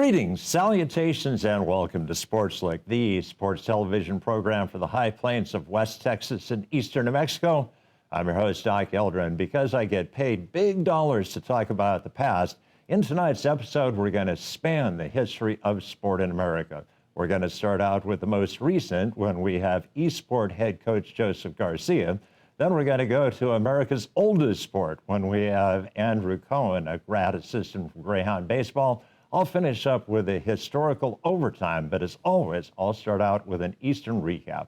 Greetings, salutations, and welcome to Sportslook, the sports television program for the high plains of West Texas and eastern New Mexico. I'm your host, Doc Eldrin. Because I get paid big dollars to talk about the past, in tonight's episode, we're going to span the history of sport in America. We're going to start out with the most recent when we have eSport head coach Joseph Garcia. Then we're going to go to America's oldest sport when we have Andrew Cohen, a grad assistant from Greyhound Baseball. I'll finish up with a historical overtime, but as always, I'll start out with an Eastern recap.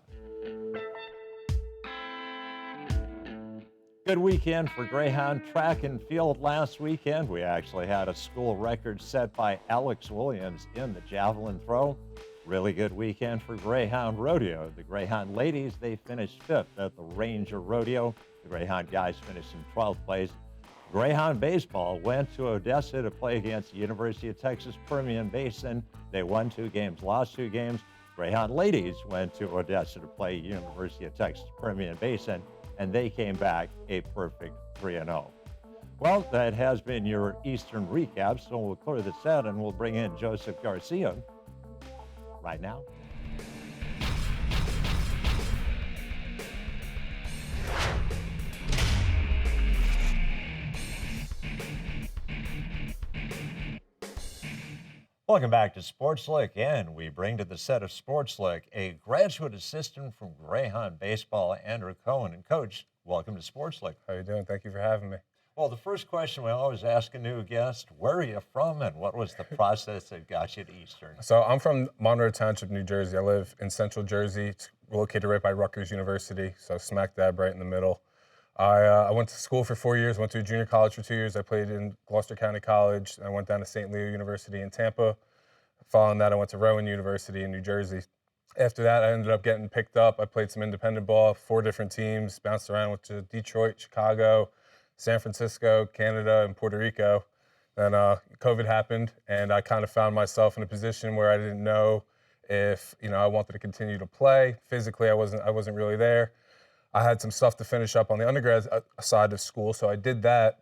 Good weekend for Greyhound track and field last weekend. We actually had a school record set by Alex Williams in the javelin throw. Really good weekend for Greyhound rodeo. The Greyhound ladies, they finished 5th at the Ranger Rodeo. The Greyhound guys finished in 12th place. Greyhound baseball went to Odessa to play against the University of Texas Permian Basin. They won 2 games, lost 2 games. Greyhound ladies went to Odessa to play University of Texas Permian Basin, and they came back a perfect 3-0. Well, that has been your Eastern recap, so we'll clear this out and we'll bring in Joseph Garcia right now. Welcome back to Sportslook, and we bring to the set of Sportslook a graduate assistant from Greyhound Baseball, Andrew Cohen. And Coach, welcome to Sportslook. How you doing? Thank you for having me. Well, the first question we always ask a new guest, where are you from and what was the process that got you to Eastern? So I'm from Monroe Township, New Jersey. I live in central Jersey. It's located right by Rutgers University, so smack dab right in the middle. I went to school for 4 years, went to junior college for 2 years. I played in Gloucester County College. I went down to St. Leo University in Tampa. Following that, I went to Rowan University in New Jersey. After that, I ended up getting picked up. I played some independent ball, 4 different teams, bounced around, went to Detroit, Chicago, San Francisco, Canada, and Puerto Rico. Then COVID happened, and I kind of found myself in a position where I didn't know if I wanted to continue to play. Physically, I wasn't really there. I had some stuff to finish up on the undergrad side of school, so I did that.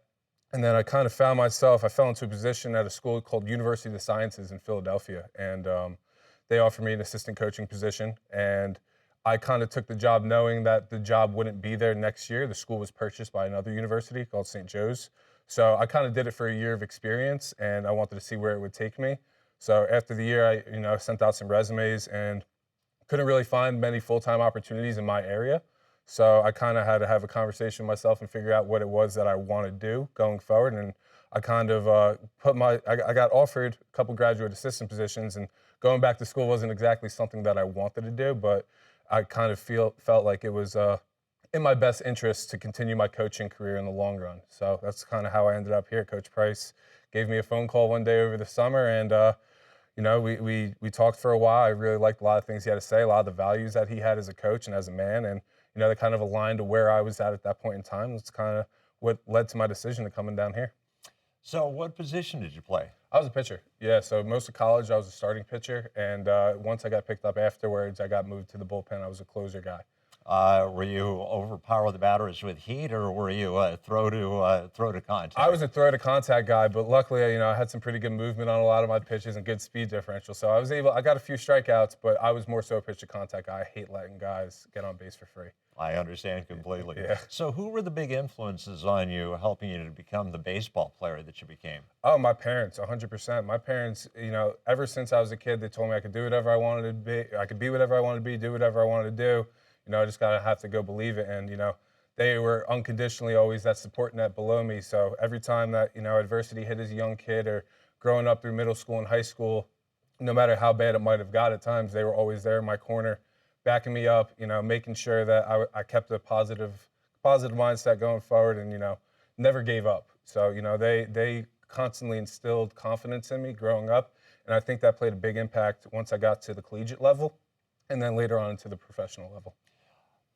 And then I kind of found myself, I fell into a position at a school called University of the Sciences in Philadelphia. And they offered me an assistant coaching position. And I kind of took the job knowing that the job wouldn't be there next year. The school was purchased by another university called St. Joe's. So I kind of did it for a year of experience, and I wanted to see where it would take me. So after the year, I sent out some resumes and couldn't really find many full-time opportunities in my area. So I kind of had to have a conversation with myself and figure out what it was that I want to do going forward. And I kind of I got offered a couple graduate assistant positions, and going back to school wasn't exactly something that I wanted to do, but I kind of felt like it was in my best interest to continue my coaching career in the long run. So that's kind of how I ended up here. Coach Price gave me a phone call one day over the summer, and we talked for a while. I really liked a lot of things he had to say, a lot of the values that he had as a coach and as a man, and they kind of aligned to where I was at that point in time. That's kind of what led to my decision to coming down here. So what position did you play? I was a pitcher, yeah. So most of college, I was a starting pitcher, and once I got picked up afterwards, I got moved to the bullpen. I was a closer guy. Were you overpower the batters with heat, or were you throw to contact? I was a throw to contact guy, but luckily, I had some pretty good movement on a lot of my pitches and good speed differential. So I got a few strikeouts, but I was more so a pitch to contact guy. I hate letting guys get on base for free. I understand completely. Yeah. So who were the big influences on you, helping you to become the baseball player that you became? Oh, my parents, 100%. My parents, ever since I was a kid, they told me I could do whatever I wanted to be. I could be whatever I wanted to be, do whatever I wanted to do. I just gotta have to go believe it. And, they were unconditionally always that support net below me. So every time that, adversity hit as a young kid or growing up through middle school and high school, no matter how bad it might have got at times, they were always there in my corner, backing me up, making sure that I kept a positive mindset going forward and, never gave up. So, they constantly instilled confidence in me growing up. And I think that played a big impact once I got to the collegiate level and then later on into the professional level.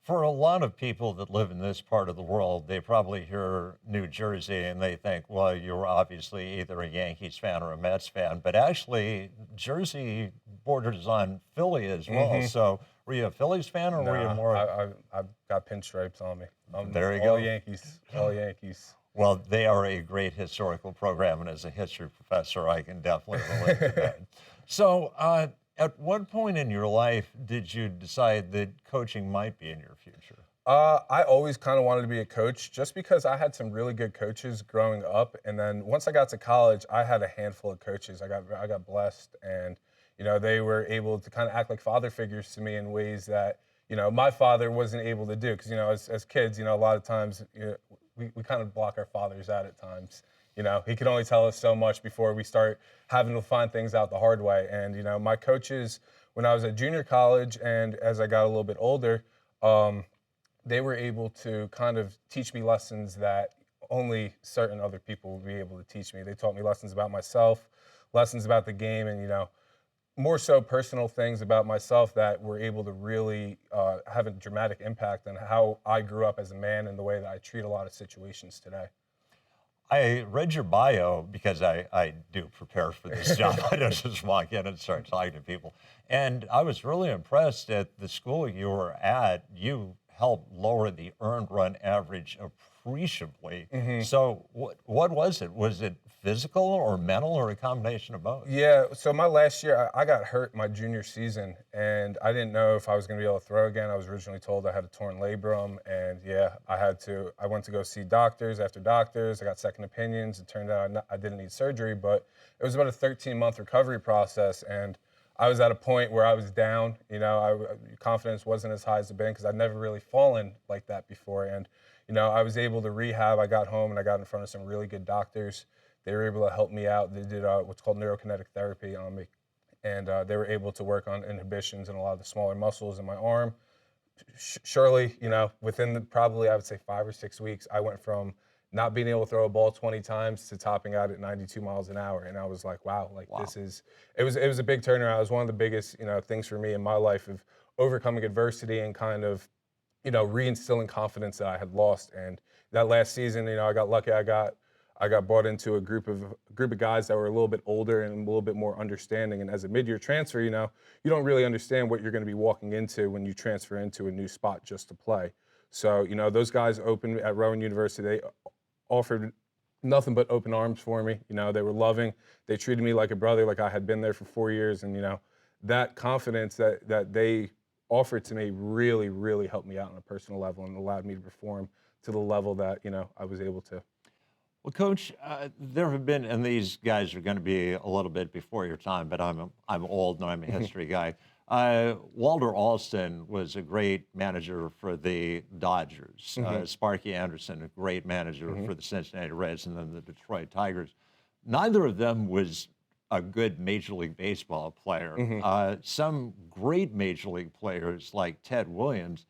For a lot of people that live in this part of the world, they probably hear New Jersey and they think, well, you're obviously either a Yankees fan or a Mets fan, but actually Jersey borders on Philly as well. Mm-hmm. So were you a Phillies fan or were you more? I've got pinstripes on me. There you all go. Yankees, all Yankees. Well, they are a great historical program, and as a history professor, I can definitely relate to that. So, at what point in your life did you decide that coaching might be in your future? I always kind of wanted to be a coach just because I had some really good coaches growing up. And then once I got to college, I had a handful of coaches. I got blessed, and they were able to kind of act like father figures to me in ways that my father wasn't able to do. Because as kids, a lot of times we kind of block our fathers out at times. He could only tell us so much before we start having to find things out the hard way. And my coaches, when I was at junior college and as I got a little bit older. They were able to kind of teach me lessons that only certain other people would be able to teach me. They taught me lessons about myself, lessons about the game, and more so personal things about myself that were able to really have a dramatic impact on how I grew up as a man and the way that I treat a lot of situations today. I read your bio because I do prepare for this job. I don't just walk in and start talking to people. And I was really impressed at the school you were at. You helped lower the earned run average appreciably. So what was it? Was it physical or mental or a combination of both? Yeah, so my last year, I got hurt my junior season, and I didn't know if I was going to be able to throw again. I was originally told I had a torn labrum, and yeah, I went to go see doctors after doctors. I got second opinions. It turned out I didn't need surgery, but it was about a 13-month recovery process, and I was at a point where I was down. Confidence wasn't as high as it's been because I'd never really fallen like that before, and I was able to rehab. I got home and I got in front of some really good doctors. They were able to help me out. They did what's called neurokinetic therapy on me, and they were able to work on inhibitions in a lot of the smaller muscles in my arm. Surely, within probably I would say 5 or 6 weeks, I went from not being able to throw a ball 20 times to topping out at 92 miles an hour, and I was like, wow, Wow. this is. It was a big turnaround. It was one of the biggest things for me in my life of overcoming adversity and kind of reinstilling confidence that I had lost. And that last season, I got lucky. I got brought into a group of guys that were a little bit older and a little bit more understanding. And as a mid-year transfer, you don't really understand what you're going to be walking into when you transfer into a new spot just to play. So, those guys opened at Rowan University. They offered nothing but open arms for me. They were loving. They treated me like a brother, like I had been there for 4 years. And, that confidence that they offered to me really, really helped me out on a personal level and allowed me to perform to the level that, I was able to. Well, Coach, there have been, and these guys are going to be a little bit before your time, but I'm old and I'm a history guy. Walter Alston was a great manager for the Dodgers. Sparky Anderson, a great manager for the Cincinnati Reds, and then the Detroit Tigers. Neither of them was a good Major League Baseball player. Some great Major League players like Ted Williams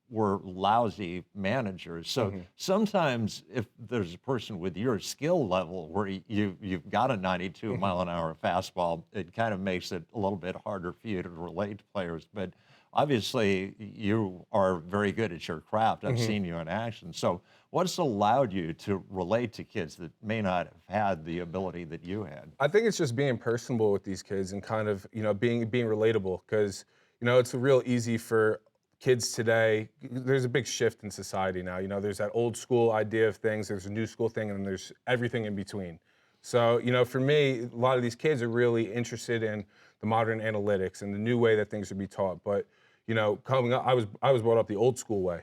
were lousy managers. So sometimes if there's a person with your skill level where you've got a 92 mile an hour fastball, it kind of makes it a little bit harder for you to relate to players. But obviously you are very good at your craft. I've seen you in action. So what's allowed you to relate to kids that may not have had the ability that you had? I think it's just being personable with these kids and kind of, being relatable because, it's real easy for kids today. There's a big shift in society now. There's that old school idea of things, there's a new school thing, and there's everything in between. So, for me, a lot of these kids are really interested in the modern analytics and the new way that things should be taught. But, coming up, I was brought up the old school way.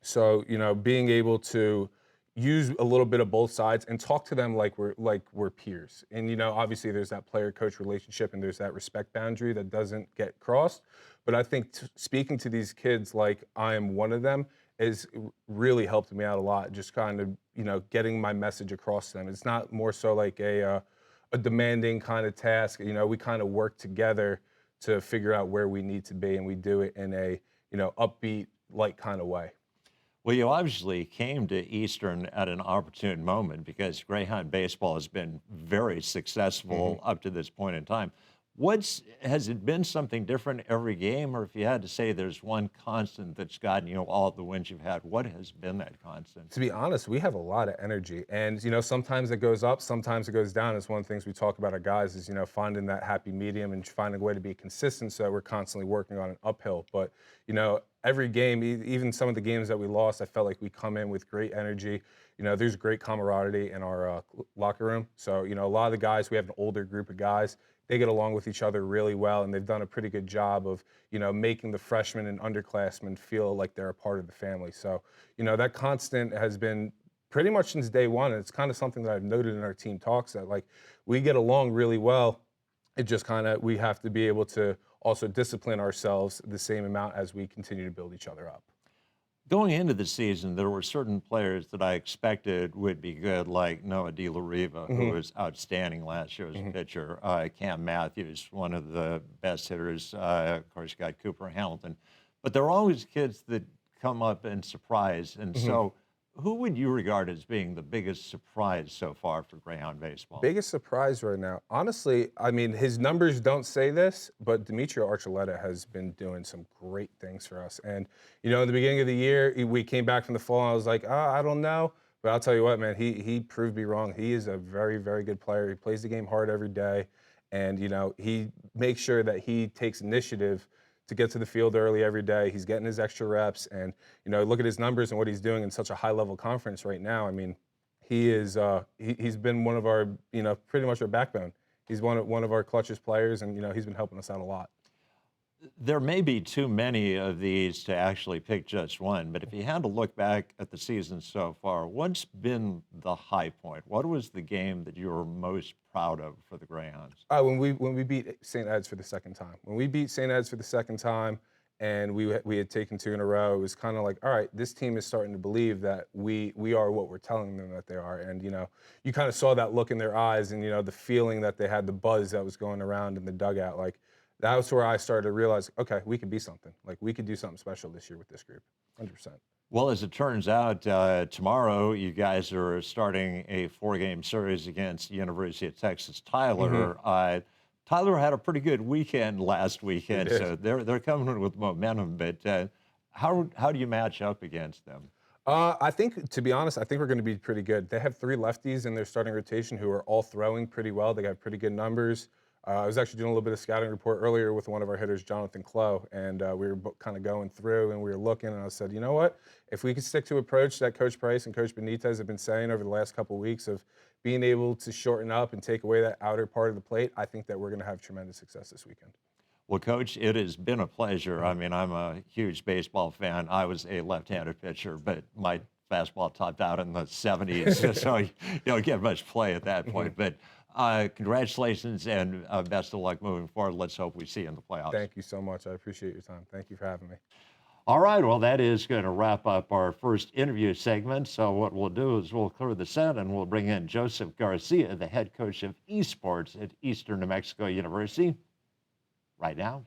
So, being able to use a little bit of both sides and talk to them like we're peers. And obviously there's that player-coach relationship and there's that respect boundary that doesn't get crossed. But I think speaking to these kids like I am one of them has really helped me out a lot. Just kind of getting my message across to them. It's not more so like a demanding kind of task. We kind of work together to figure out where we need to be, and we do it in a upbeat, light kind of way. Well, you obviously came to Eastern at an opportune moment because Greyhound baseball has been very successful up to this point in time. Has it been something different every game, or if you had to say there's one constant that's gotten you all the wins you've had, what has been that constant? To be honest, we have a lot of energy, and sometimes it goes up, sometimes it goes down. It's one of the things we talk about our guys is finding that happy medium and finding a way to be consistent, so that we're constantly working on an uphill. But every game, even some of the games that we lost, I felt like we come in with great energy. There's great camaraderie in our locker room. So a lot of the guys, we have an older group of guys. They get along with each other really well, and they've done a pretty good job of making the freshmen and underclassmen feel like they're a part of the family. So that constant has been pretty much since day one. And it's kind of something that I've noted in our team talks that like we get along really well. It just kind of, we have to be able to also discipline ourselves the same amount as we continue to build each other up. Going into the season, there were certain players that I expected would be good, like Noah DeLariva, who was outstanding last year as a pitcher. Cam Matthews, one of the best hitters. Of course, you got Cooper Hamilton. But there are always kids that come up and surprise. And so, who would you regard as being the biggest surprise so far for Greyhound baseball? Biggest surprise right now, honestly, I mean, his numbers don't say this, but Demetrio Archuleta has been doing some great things for us. And, in the beginning of the year, we came back from the fall, and I was like, I don't know. But I'll tell you what, man, he proved me wrong. He is a very, very good player. He plays the game hard every day. And, he makes sure that he takes initiative to get to the field early every day. He's getting his extra reps. And, look at his numbers and what he's doing in such a high-level conference right now. I mean, he is he's been one of our pretty much our backbone. He's one of our clutchest players, and he's been helping us out a lot. There may be too many of these to actually pick just one, but if you had to look back at the season so far, what's been the high point? What was the game that you were most proud of for the Greyhounds? When we beat St. Ed's for the second time. When we beat St. Ed's for the second time, and we had taken two in a row, it was kind of like, all right, this team is starting to believe that we are what we're telling them that they are. And you kind of saw that look in their eyes, and the feeling that they had, the buzz that was going around in the dugout. Like that was where I started to realize, okay, we could be something. Like we could do something special this year with this group, 100%. Well, as it turns out, tomorrow you guys are starting a 4-game series against the University of Texas Tyler. Tyler had a pretty good weekend last weekend, so they're coming in with momentum. But how do you match up against them? I think, to be honest, I think we're going to be pretty good. They have 3 lefties in their starting rotation who are all throwing pretty well. They got pretty good numbers. I was actually doing a little bit of scouting report earlier with one of our hitters, Jonathan Clough, and we were kind of going through and we were looking, and I said, you know what? If we could stick to approach that Coach Price and Coach Benitez have been saying over the last couple of weeks of being able to shorten up and take away that outer part of the plate, I think that we're going to have tremendous success this weekend. Well, Coach, it has been a pleasure. I mean, I'm a huge baseball fan. I was a left-handed pitcher, but my fastball topped out in the 70s, so you don't get much play at that point. But congratulations and best of luck moving forward. Let's hope we see you in the playoffs. Thank you so much. I appreciate your time. Thank you for having me. All right, well, that is going to wrap up our first interview segment. So what we'll do is we'll clear the set and we'll bring in Joseph Garcia, the head coach of esports at Eastern New Mexico University, right now.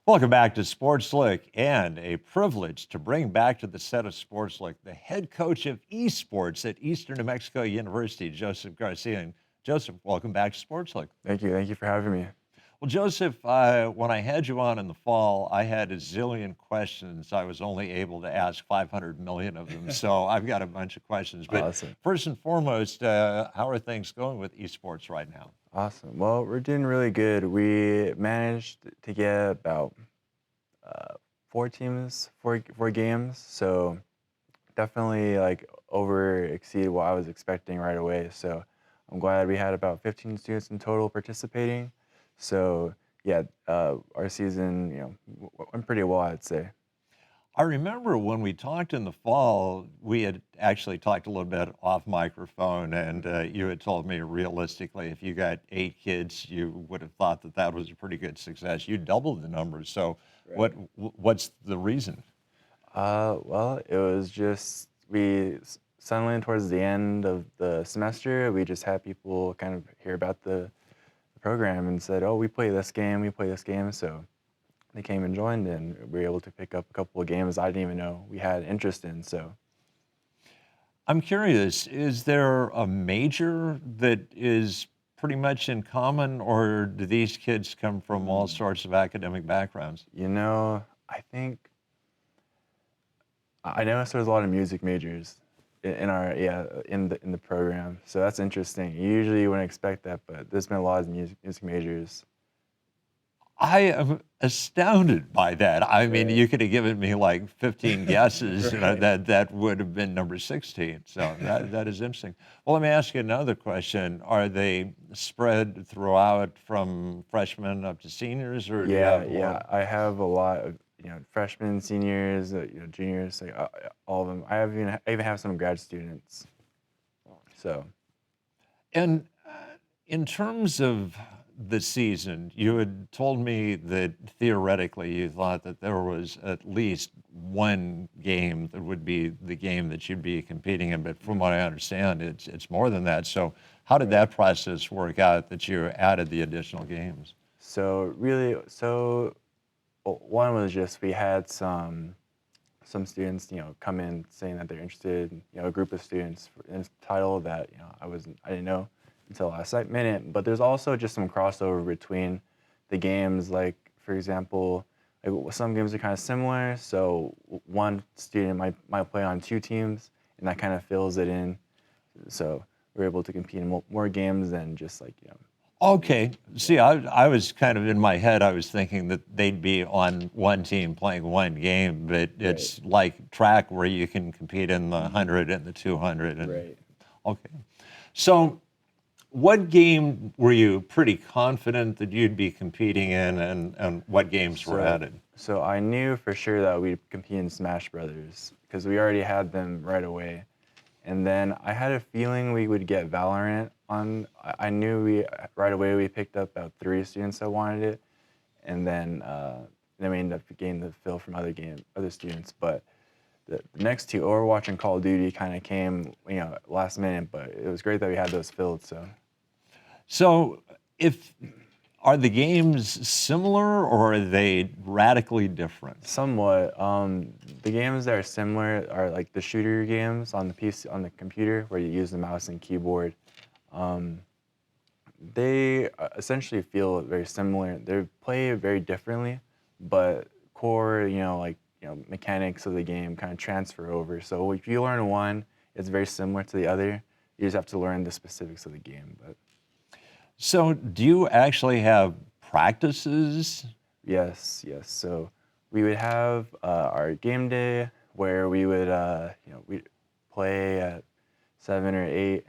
Welcome back to Sportslook, and a privilege to bring back to the set of Sportslook the head coach of esports at Eastern New Mexico University, Joseph Garcia. And Joseph, welcome back to Sportslook. Thank you. Thank you for having me. Well, Joseph, when I had you on in the fall, I had a zillion questions. I was only able to ask 500 million of them, so I've got a bunch of questions. But Awesome. First and foremost, how are things going with esports right now? Awesome. Well, we're doing really good. We managed to get about 4 teams, four games. So definitely like over exceed what I was expecting right away. So I'm glad we had about 15 students in total participating. So yeah, our season, went pretty well, I'd say. I remember when we talked in the fall, we had actually talked a little bit off microphone, and you had told me realistically, if you got 8 kids, you would have thought that that was a pretty good success. You doubled the numbers. So Right. what's the reason? Well, it was just we suddenly towards the end of the semester, we just had people kind of hear about the program and said, "Oh, we play this game, we play this game." So they came and joined, and we were able to pick up a couple of games I didn't even know we had interest in. So I'm curious, is there a major that is pretty much in common, or do these kids come from all sorts of academic backgrounds? I think I noticed there's a lot of music majors in our in the program. So that's interesting. You wouldn't expect that, but there's been a lot of music majors. I am astounded by that. I mean, Right. you could have given me like 15 guesses, Right. that would have been number 16. So that is interesting. Well, let me ask you another question. Are they spread throughout from freshmen up to seniors, or do you Yeah, have a yeah. lot? I have a lot of freshmen, seniors, juniors, like all of them. I even have some grad students. So And in terms of the season, you had told me that theoretically you thought that there was at least one game that would be the game that you'd be competing in, but from what I understand, it's more than that. So how did right. that process work out that you added the additional games? So really, well, one was just we had some students, come in saying that they're interested. A group of students in a title that I didn't know until last minute. But there's also just some crossover between the games. Like for example, like some games are kind of similar. So one student might play on two teams, and that kind of fills it in. So we're able to compete in more games than just like Okay. See, yeah, I was kind of in my head, I was thinking that they'd be on one team playing one game, but right, it's like track where you can compete in the 100 and the 200. And right. okay. So, what game were you pretty confident that you'd be competing in, and what games were So, added? so I knew for sure that we'd compete in Smash Brothers because we already had them right away. And then I had a feeling we would get Valorant on. I knew right away we picked up about 3 students that wanted it, and then we ended up getting the fill from other students. But the next two, Overwatch and Call of Duty, kind of came last minute. But it was great that we had those filled. So So, if are the games similar or are they radically different? somewhat, the games that are similar are like the shooter games on the PC on the computer where you use the mouse and keyboard. Um, they essentially feel very similar. They play very differently, but core, mechanics of the game kind of transfer over. So if you learn one, it's very similar to the other. You just have to learn the specifics of the game. But So, do you actually have practices? yes, yes. So we would have our game day where we would, we play at 7 or 8,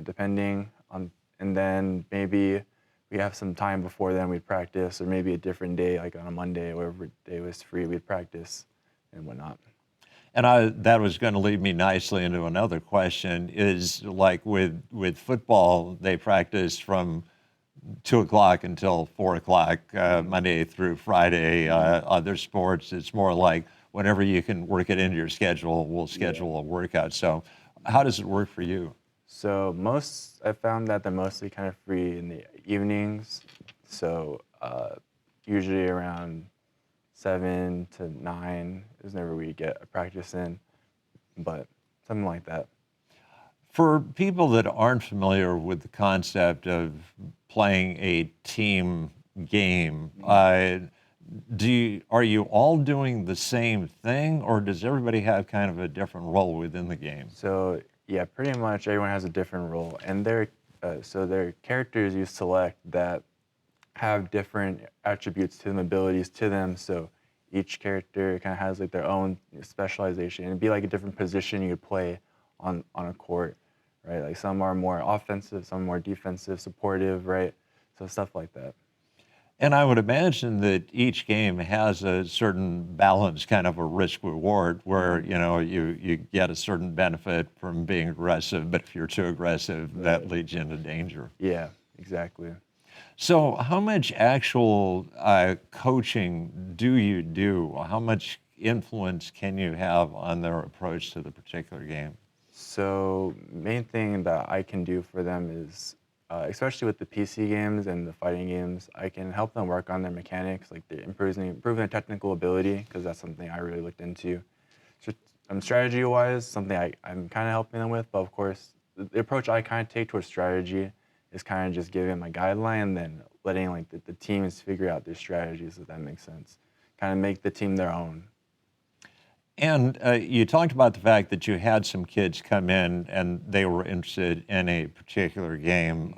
depending on, and then maybe we have some time before then we'd practice, or maybe a different day, like on a Monday, whatever day was free, we'd practice and whatnot. And that was going to lead me nicely into another question. Is like with football, they practice from 2 o'clock until 4 o'clock, Monday through Friday. Other sports, it's more like whenever you can work it into your schedule, we'll Yeah. schedule a workout. So, how does it work for you? So I found that they're mostly kind of free in the evenings. So usually around 7 to 9 is never we get a practice in, but something like that. For people that aren't familiar with the concept of playing a team game, are you all doing the same thing, or does everybody have kind of a different role within the game? So yeah, pretty much everyone has a different role, and their characters you select that have different attributes to them, abilities to them. So each character kind of has like their own specialization. It'd be like a different position you would play on a court, right? Like some are more offensive, some more defensive, supportive, right? So stuff like that. And I would imagine that each game has a certain balance, kind of a risk reward, where you get a certain benefit from being aggressive, but if you're too aggressive, that Right. leads you into danger. Yeah, exactly. So, how much actual coaching do you do? How much influence can you have on their approach to the particular game? So main thing that I can do for them is especially with the PC games and the fighting games, I can help them work on their mechanics, like improving their technical ability, because that's something I really looked into. So, strategy-wise, something I'm kind of helping them with, but of course, the approach I kind of take towards strategy is kind of just giving them a guideline and then letting like the teams figure out their strategies, if that makes sense. Kind of make the team their own. And you talked about the fact that you had some kids come in and they were interested in a particular game.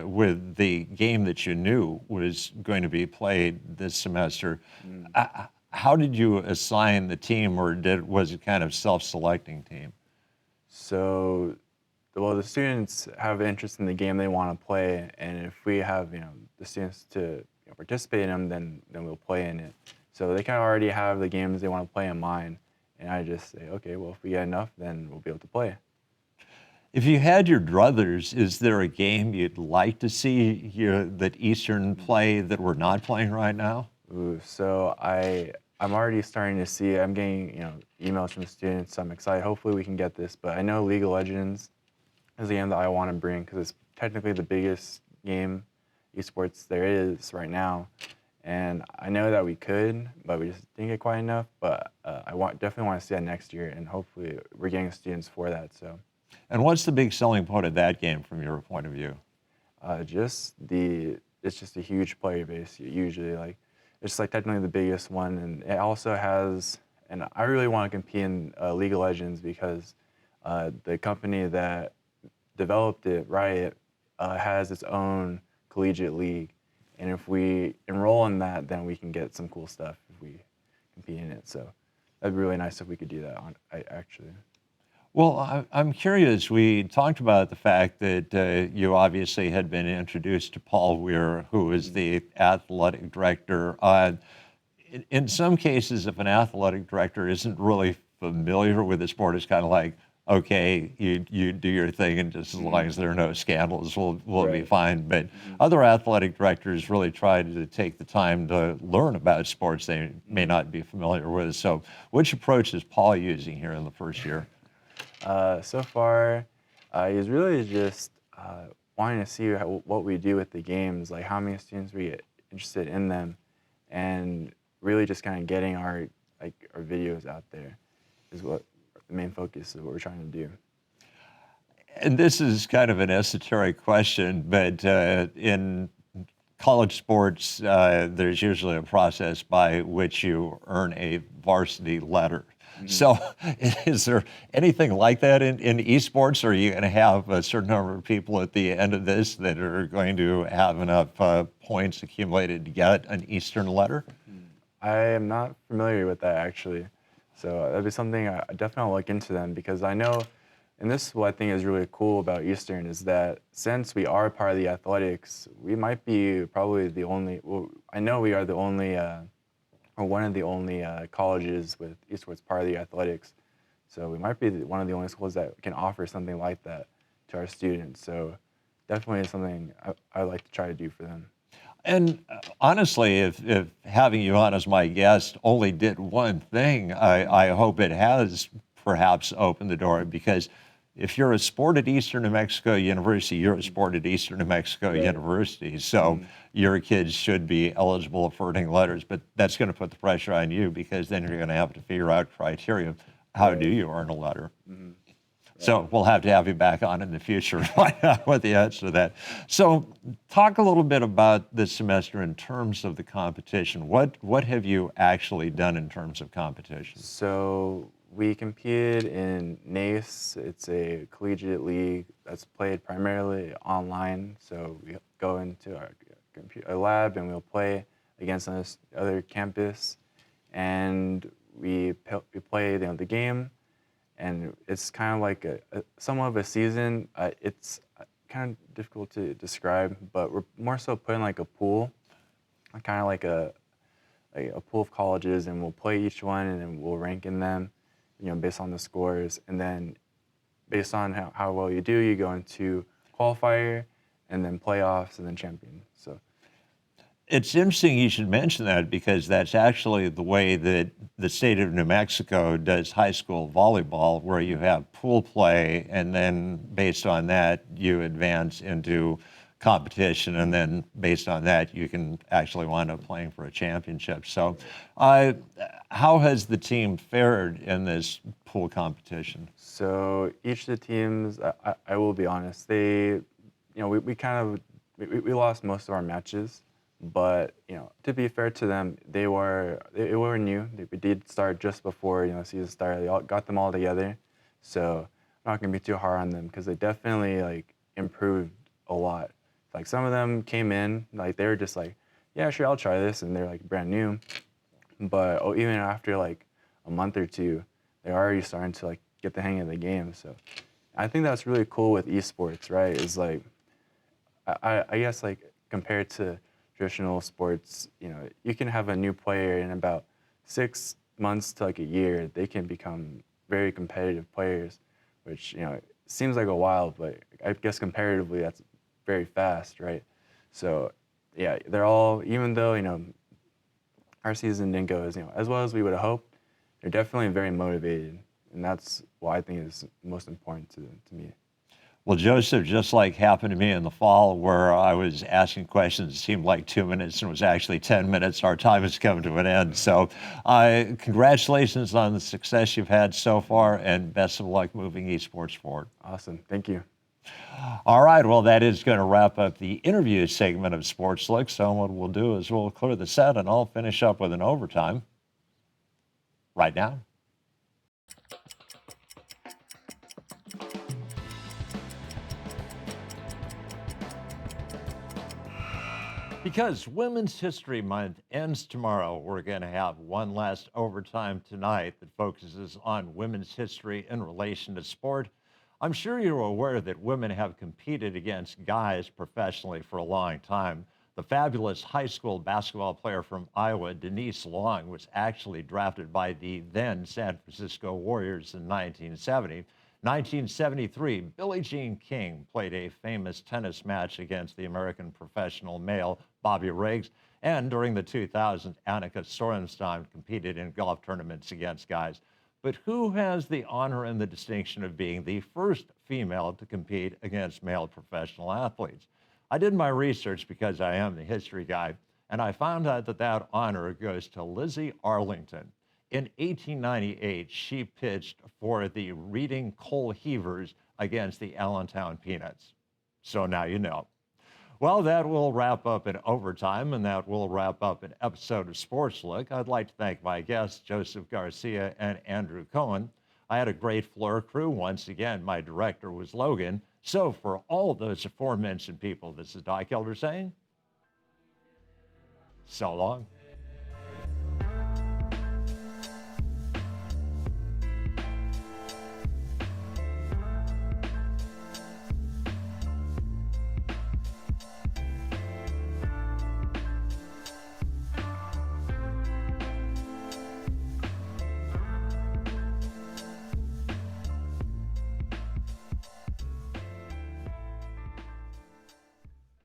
With the game that you knew was going to be played this semester, how did you assign the team, or was it kind of self-selecting team? So, well, the students have interest in the game they want to play, and if we have the students to participate in them, then we'll play in it. So they kind of already have the games they want to play in mind. And I just say, okay, well, if we get enough, then we'll be able to play. If you had your druthers, is there a game you'd like to see that Eastern play that we're not playing right now? Ooh, so I'm already starting to see. I'm getting emails from students. So I'm excited. Hopefully we can get this. But I know League of Legends is a game that I want to bring because it's technically the biggest game esports there is right now. And I know that we could, but we just didn't get quite enough. But I definitely want to see that next year, and hopefully we're getting students for that. So. And what's the big selling point of that game from your point of view? It's just a huge player base. Usually, like it's like technically the biggest one, and it also has. And I really want to compete in League of Legends because the company that developed it, Riot, has its own collegiate league. And if we enroll in that, then we can get some cool stuff if we compete in it. So that'd be really nice if we could do that, actually. Well, I'm curious. We talked about the fact that you obviously had been introduced to Paul Weir, who is the athletic director. In some cases, if an athletic director isn't really familiar with the sport, it's kind of like, okay, you do your thing, and just as long as there are no scandals, we'll be fine. But other athletic directors really try to take the time to learn about sports they may not be familiar with. So which approach is Paul using here in the first year? So far, he's really just wanting to see what we do with the games, like how many students we get interested in them, and really just kind of getting our videos out there is what the main focus of what we're trying to do. And this is kind of an esoteric question, but in college sports, there's usually a process by which you earn a varsity letter. So is there anything like that in esports? Or are you going to have a certain number of people at the end of this that are going to have enough points accumulated to get an Eastern letter? I am not familiar with that, actually. So that'd be something I definitely look into them, because I know, and this is what I think is really cool about Eastern, is that since we are part of the athletics, we might be probably the only, well, I know we are the only, or one of the only colleges with esports part of the athletics. So we might be one of the only schools that can offer something like that to our students. So definitely something I would like to try to do for them. And honestly, if having you on as my guest only did one thing, I hope it has perhaps opened the door, because if you're a sport at Eastern New Mexico University, you're a sport at Eastern New Mexico University. So your kids should be eligible for earning letters, but that's going to put the pressure on you, because then you're going to have to figure out criteria. How do you earn a letter? So we'll have to have you back on in the future to find out what the answer to that. So talk a little bit about this semester in terms of the competition. What have you actually done in terms of competition? So we competed in NACE. It's a collegiate league that's played primarily online. So we go into our computer lab and we'll play against other campus, and we play the game. And it's kind of like somewhat of a season. It's kind of difficult to describe, but we're more so putting like a pool, kind of like a pool of colleges, and we'll play each one, and then we'll rank in them, based on the scores. And then based on how well you do, you go into qualifier, and then playoffs, and then champion. So. It's interesting you should mention that, because that's actually the way that the state of New Mexico does high school volleyball, where you have pool play, and then based on that, you advance into competition, and then based on that, you can actually wind up playing for a championship. So, how has the team fared in this pool competition? So each of the teams, I will be honest, we kind of we lost most of our matches, but to be fair to them, they were new. We did start just before season started. They all got them all together, so I'm not gonna be too hard on them because they definitely like improved a lot. Like some of them came in, like they were just like, yeah, sure, I'll try this, and they're like brand new. But even after like a month or two, they're already starting to like get the hang of the game. So I think that's really cool with esports, right? Is like I guess like compared to traditional sports, you can have a new player in about 6 months to like a year. They can become very competitive players, which seems like a while, but I guess comparatively that's very fast, right? So yeah, they're all, even though our season didn't go as well as we would have hoped, they're definitely very motivated, and that's what I think is most important to me. Well, Joseph, just like happened to me in the fall where I was asking questions, it seemed like 2 minutes and it was actually 10 minutes. Our time has come to an end. So congratulations on the success you've had so far, and best of luck moving esports forward. Awesome. Thank you. All right. Well, that is going to wrap up the interview segment of Sportslook. So what we'll do is we'll clear the set and I'll finish up with an overtime right now. Because Women's History Month ends tomorrow, we're going to have one last overtime tonight that focuses on women's history in relation to sport. I'm sure you're aware that women have competed against guys professionally for a long time. The fabulous high school basketball player from Iowa, Denise Long, was actually drafted by the then San Francisco Warriors in 1970. 1973, Billie Jean King played a famous tennis match against the American professional male Bobby Riggs. And during the 2000s, Annika Sorenstam competed in golf tournaments against guys. But who has the honor and the distinction of being the first female to compete against male professional athletes? I did my research because I am the history guy, and I found out that that honor goes to Lizzie Arlington. In 1898, she pitched for the Reading Coal Heavers against the Allentown Peanuts. So now you know. Well, that will wrap up in overtime, and that will wrap up an episode of Sports Look. I'd like to thank my guests, Joseph Garcia and Andrew Cohen. I had a great floor crew. Once again, my director was Logan. So for all those aforementioned people, this is Doc Elder saying, so long.